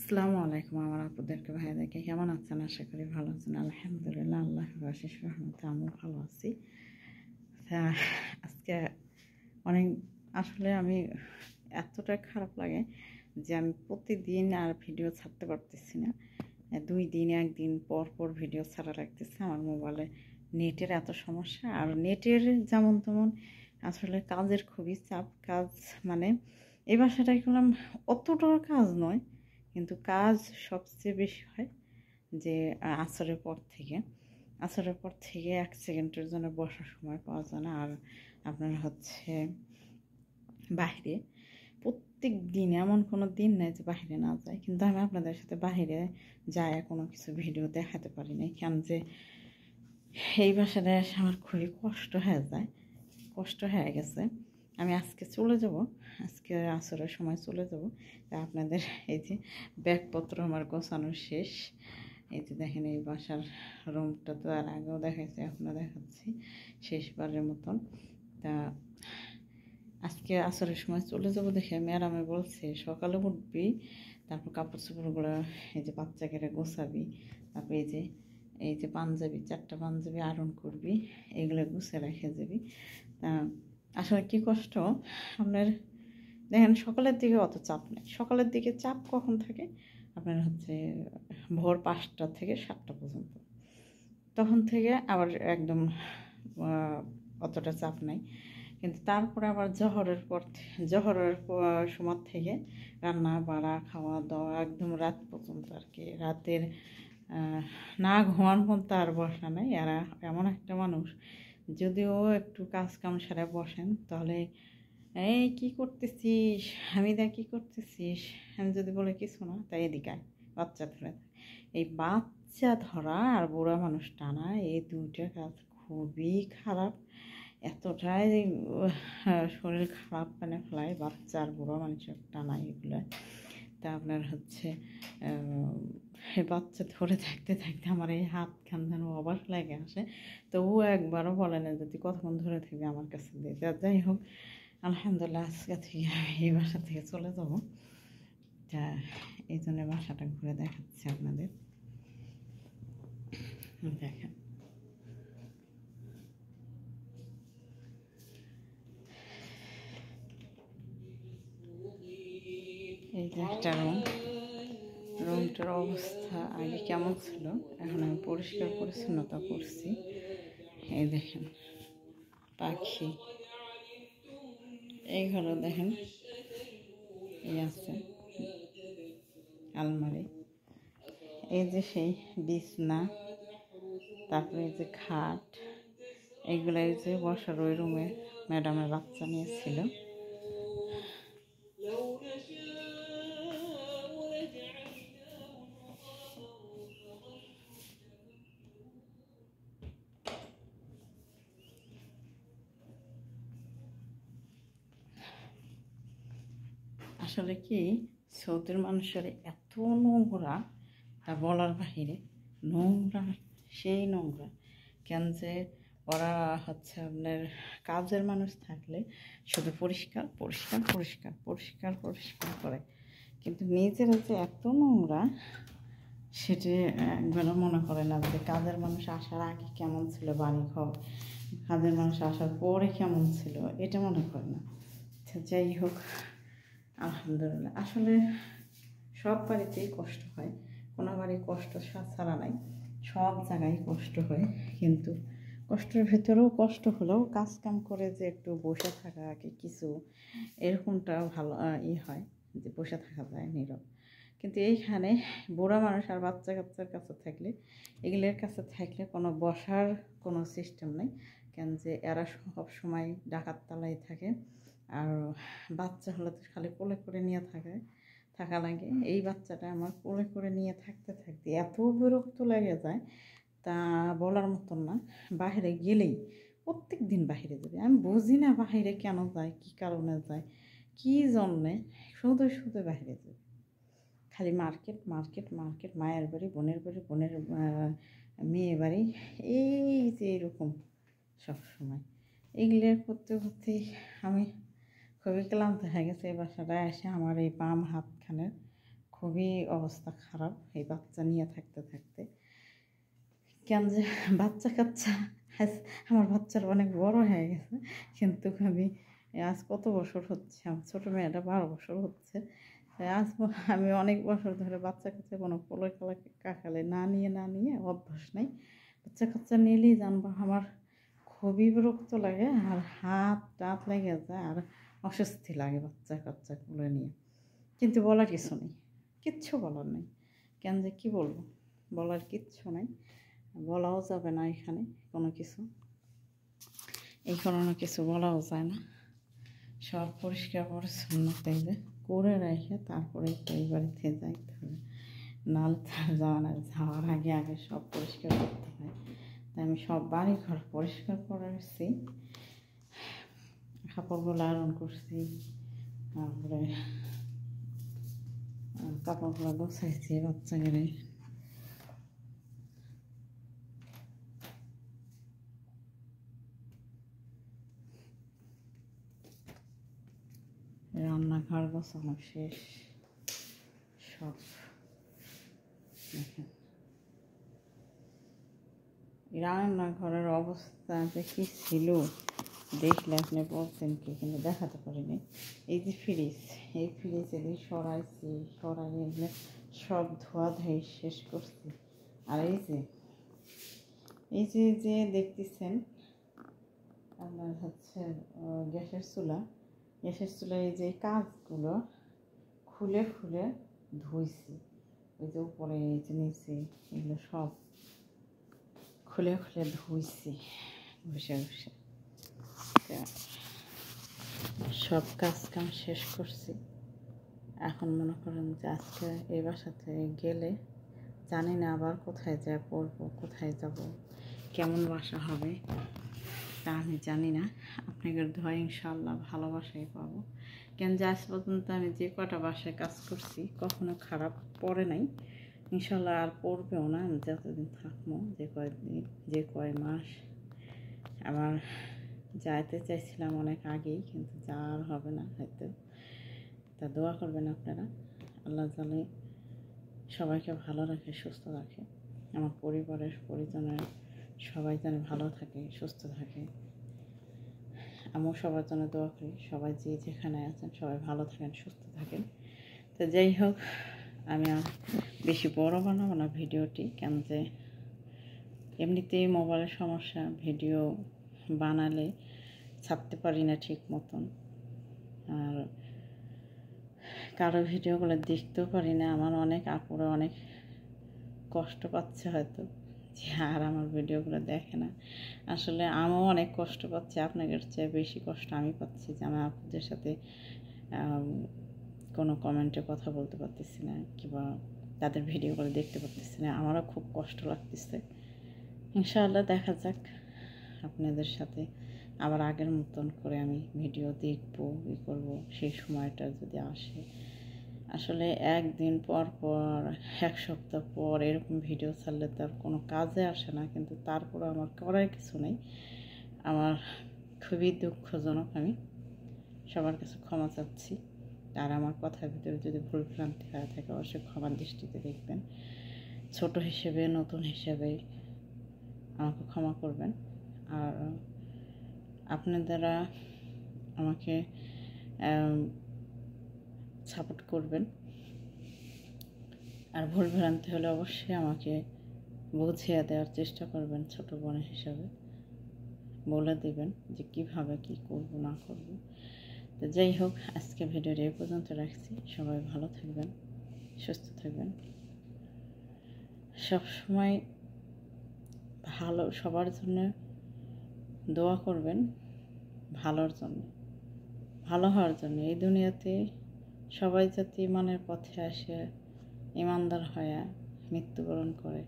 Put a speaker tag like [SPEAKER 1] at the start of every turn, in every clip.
[SPEAKER 1] আসসালামু আলাইকুম আমার আপুদেরকে ভাইয়াদেরকে কেমন আছেন? আশা করি ভালো আছেন। আলহামদুলিল্লাহ, আল্লাহ অশেষ রহমতে আমিও ভালো আছি। তা আজকে অনেক আসলে আমি এতটা খারাপ লাগে যে আমি প্রতিদিন আর ভিডিও ছাড়তে পারতেছি না। 2 দিন 1 দিন পর পর ভিডিও ছাড়া লাগতেছে। আমার মোবাইলে নেটের এত সমস্যা, আর নেটের যেমন তেমন আসলে কাজের খুবই চাপ। কাজ মানে এই বাসাটায় করলাম অতটা কাজ নয়, কিন্তু কাজ সবচেয়ে বেশি হয় যে আসরের পর থেকে 1 সেকেন্ডের জন্য বসার সময় পাওয়া যায় না। আর আপনার হচ্ছে বাহিরে প্রত্যেক দিন এমন কোনো দিন নেই যে বাহিরে না যায়, কিন্তু আমি আপনাদের সাথে বাহিরে যায় কোনো কিছু ভিডিও দেখাতে পারি না, কেন যে এই বাসাটায় এসে আমার খুবই কষ্ট হয়ে গেছে। আমি আজকে চলে যাব, আজকে আসরের সময় চলে যাব। তা আপনাদের এই যে ব্যাগপত্র আমার গোছানো শেষ। এই যে দেখেন এই বাসার রুমটা তো আর আগেও দেখাইছি, এখনও দেখাচ্ছি শেষবারের মতন। তা আজকে আসরের সময় চলে যাব দেখে ম্যাডামে বলছে সকালে উঠবি, তারপর কাপড় চোপড়গুলো এই যে বাচ্চাকে গোছাবি, তারপর এই যে পাঞ্জাবি 4টা পাঞ্জাবি আয়রন করবি, এগুলো গুছিয়ে রেখে যাবি। তা আসলে কী কষ্ট আপনার দেখেন, সকালের দিকে অত চাপ নেই। সকালের দিকে চাপ কখন থাকে? আপনার হচ্ছে ভোর 5টা থেকে 7টা পর্যন্ত, তখন থেকে আবার একদম অতটা চাপ নেই। কিন্তু তারপরে আবার জহরের সময় থেকে রান্না বাড়া খাওয়া দাওয়া একদম রাত পর্যন্ত আর কি। রাতের না ঘুমান পর্যন্ত আর বসা নেই। এরা এমন একটা মানুষ, যদিও একটু কাজ কাম সেরে বসেন তাহলে এই কী করতেছিস, আমি দেখ কী করতেছিস, আমি যদি বলে কিছু না তাই এদিকে বাচ্চা ধরে। এই বাচ্চা ধরা আর বুড়া মানুষ টানা, এই দুইটা কাজ খুবই খারাপ। এতটাই শরীর খারাপ মানে ফেলায় বাচ্চা আর বুড়ো মানুষের টানা এগুলো। তা আপনার হচ্ছে বাচ্চা ধরে থাকতে থাকতে আমার এই হাত খান যেন অবাক লাগে আসে। তো ও একবারও বলে না যদি কতক্ষণ ধরে থাকবে আমার কাছে দিয়ে। যাই হোক, আলহামদুলিল্লাহ আজকে থেকে এই বাসা থেকে চলে যাব। তা এই জন্য বাসাটা ঘুরে দেখাচ্ছি আপনাদের। দেখেন এই যে একটা রুমটার অবস্থা আগে কেমন ছিল, এখন আমি পরিষ্কার পরিচ্ছন্নতা করছি। এই দেখেন পাখি, এই ঘরে দেখেন এই আছে আলমারি, এই যে সেই বিছনা, তারপরে এই যে খাট, এইগুলো এই যে বসার ওই রুমে ম্যাডামের বাচ্চা নিয়েছিল। আসলে কি সৌদির মানুষের এত নোংরা তা বলার বাহিরে, নোংরা সেই নোংরা। কেন যে ওরা হচ্ছে আপনার কাজের মানুষ থাকলে শুধু পরিষ্কার পরিষ্কার পরিষ্কার পরিষ্কার পরিষ্কার করে, কিন্তু নিজেরা যে এত নোংরা সেটা একবার মনে করে না যে কাজের মানুষ আসার আগে কেমন ছিল বাড়িঘর, কাজের মানুষ আসার পরে কেমন ছিল, এটা মনে করে না। যাই হোক, আলহামদুলিল্লাহ। আসলে সব বাড়িতেই কষ্ট হয়, কোনো বাড়ি কষ্ট ছাড়া নাই, সব জায়গায় কষ্ট হয়। কিন্তু কষ্টের ভেতরেও কষ্ট হলেও কাজ কাম করে যে একটু বসে থাকা কি কিছু এরকমটা ভালো হয় যে বসে থাকা যায় নীরব। কিন্তু এইখানে বুড়া মানুষ আর বাচ্চা কাচ্চার কাছে থাকলে, এগুলোর কাছে থাকলে কোনো বসার কোনো সিস্টেম নেই। কেন যে এরা সব সময় ডাকাত তালাই থাকে, আর বাচ্চা হলে তো খালি কোলে করে নিয়ে থাকা লাগে। এই বাচ্চাটা আমার কোলে করে নিয়ে থাকতে থাকতে এত বিরক্ত লেগে যায় তা বলার মতন না। বাইরে গেলেই প্রত্যেক দিন বাইরে যাবে, আমি বুঝি না বাইরে কেন যায়, কী কারণে যায়, কী জন্যে শুধু শুধু বাইরে যাবে। খালি মার্কেট মার্কেট মার্কেট, মায়ের বাড়ি বোনের বাড়ি বোনের মেয়ে বাড়ি, এই যে এরকম সবসময় এগুলো করতে করতে আমি খুবই ক্লান্ত হয়ে গেছে। এই বাসাটায় এসে আমার এই বাম হাতখানের খুবই অবস্থা খারাপ এই বাচ্চা নিয়ে থাকতে থাকতে। কেন যে বাচ্চা কাচ্চা আমার বাচ্চার অনেক বড় হয়ে গেছে, কিন্তু আমি আজ কত বছর হচ্ছে, আমার ছোটো মেয়েটা 12 বছর হচ্ছে। আজ আমি অনেক বছর ধরে বাচ্চা কাচ্চা কোনো কোলে কাকালে না নিয়ে অভ্যাস নেই। বাচ্চা কাচ্চা নিলেই জানবো আমার খুবই বিরক্ত লাগে, আর হাত টাত লেগে যায়, আর অস্বস্তি লাগে বাচ্চা কাচ্চা কোলে নিয়ে। কিন্তু বলার কিছু নেই, কিচ্ছু বলার নেই। কেন যে কী বলবো, বলার কিচ্ছু নেই, বলাও যাবে না এখানে কোনো কিছু, এই কারণে কিছু বলাও যায় না। সব পরিষ্কার পরিচ্ছন্ন করে রেখে তারপরে এই বাড়িতে যাইতে হবে, নাহলে তার যাওয়া না, যাওয়ার আগে আগে সব পরিষ্কার করতে হয়। তাই আমি সব বাড়ি ঘর পরিষ্কার করে এসেছি, কাপড়গুলো আয়রন করছি, তারপরে কাপড়গুলো গোছাইছি বাচ্চাকে। রান্নাঘর গোছানো শেষ সব। দেখেন রান্নাঘরের অবস্থা যে কী ছিল দেখলে আপনি বলতেন কি, কিন্তু দেখাতে পারিনি। এই যে ফ্রিজ, এই ফ্রিজ এগুলি সরাইছি, এগুলো সব ধোয়া ধুয়ে শেষ করছি। আর এই যে দেখতেছেন আপনার হচ্ছে গ্যাসের চুলা, এই যে কাজগুলো খুলে ধুইছি। ওই যে উপরে এই যে নিচে এগুলো সব খুলে ধুইছি বসে সব কাম শেষ করছি। এখন মনে করেন যে আজকে এই বাসাতে গেলে জানি না আবার কোথায় যা পড়বো, কোথায় যাব, কেমন বাসা হবে তা আমি জানি না। আপনাদের দোয়া ইনশাআল্লাহ ভালোবাসাই পাবো। কেন যে আজ পর্যন্ত আমি যে কটা বাসায় কাজ করছি কখনো খারাপ পড়ে নাই, ইনশাআল্লাহ আর পড়বেও না। আমি যতদিন থাকবো, যে কয় মাস। আবার যাইতে চাইছিলাম অনেক আগেই, কিন্তু যাওয়ার হবে না হয়তো। তা দোয়া করবেন আপনারা, আল্লাহ জানে সবাইকে ভালো রাখে, সুস্থ রাখে। আমার পরিজনের সবাই যেন ভালো থাকে, সুস্থ থাকে। আমিও সবার জন্য দোয়া করি, সবাই যে যেখানে আছেন সবাই ভালো থাকেন, সুস্থ থাকেন। তো যাই হোক, আমি আর বেশি বড় বানাবো না ভিডিওটি, কেন যে এমনিতেই মোবাইলের সমস্যা, ভিডিও বানালে ছাড়তে পারি না ঠিক মতন, আর কারো ভিডিওগুলো দেখতেও পারি না। আমার অনেক আপুরা অনেক কষ্ট পাচ্ছে হয়তো, যে আর আমার ভিডিওগুলো দেখে না। আসলে আমিও অনেক কষ্ট পাচ্ছি, আপনাদের চেয়ে বেশি কষ্ট আমি পাচ্ছি, যে আমার আপুদের সাথে কোনো কমেন্টে কথা বলতে পারতেছি না, কিংবা তাদের ভিডিওগুলো দেখতে পারতেছি না। আমারও খুব কষ্ট লাগতেছে। ইনশাআল্লাহ দেখা যাক, আপনাদের সাথে আবার আগের মতন করে আমি ভিডিও দেখবো, করবো, সেই সময়টা যদি আসে। আসলে একদিন পর এক সপ্তাহ পর এরকম ভিডিও ছাড়লে তার কোনো কাজে আসে না, কিন্তু তারপরে আমার করার কিছু নেই। আমার খুবই দুঃখজনক, আমি সবার কাছে ক্ষমা চাচ্ছি। আর আমার কথার ভিতরে যদি ভুল ভ্রান্তি হয়ে থাকে অবশ্যই ক্ষমার দৃষ্টিতে দেখবেন। ছোট হিসেবে, নতুন হিসেবে আমাকে ক্ষমা করবেন। আর আপনারা আমাকে সাপোর্ট করবেন, আর ভুল ভ্রান্তি হলে অবশ্যই আমাকে বুঝিয়ে দেওয়ার চেষ্টা করবেন। ছোট বোন হিসাবে বলে দেবেন যে কীভাবে কী করব না করব। তো যাই হোক, আজকে ভিডিওটা এই পর্যন্ত রাখছি। সবাই ভালো থাকবেন, সুস্থ থাকবেন, সবসময় ভালো, সবার জন্য দোয়া করবেন, ভালোর জন্য, ভালো হওয়ার জন্য। এই দুনিয়াতে সবাই যাতে ইমানের পথে আসে, ইমানদার হয়ে মৃত্যুবরণ করে,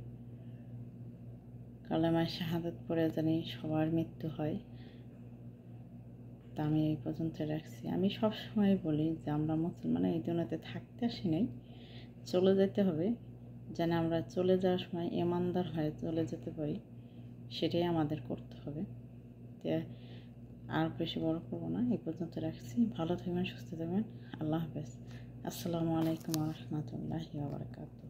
[SPEAKER 1] কালেমায় শাহাদাত পড়ে জানি সবার মৃত্যু হয়। তা আমি এই পর্যন্ত রাখছি। আমি সবসময় বলি যে আমরা মুসলমান এই দুনিয়াতে থাকতে আসি নাই, চলে যেতে হবে। যেন আমরা চলে যাওয়ার সময় ইমানদার হয়ে চলে যেতে পারি, সেটাই আমাদের করতে হবে। তো আর বেশি বড় করবো না, এই পর্যন্ত রাখছি। ভালো থাকবেন, সুস্থ থাকবেন। আল্লাহ হাফেজ। আসসালামু আলাইকুম রহমতুল্লাহি ওয়া বারাকাতুহু।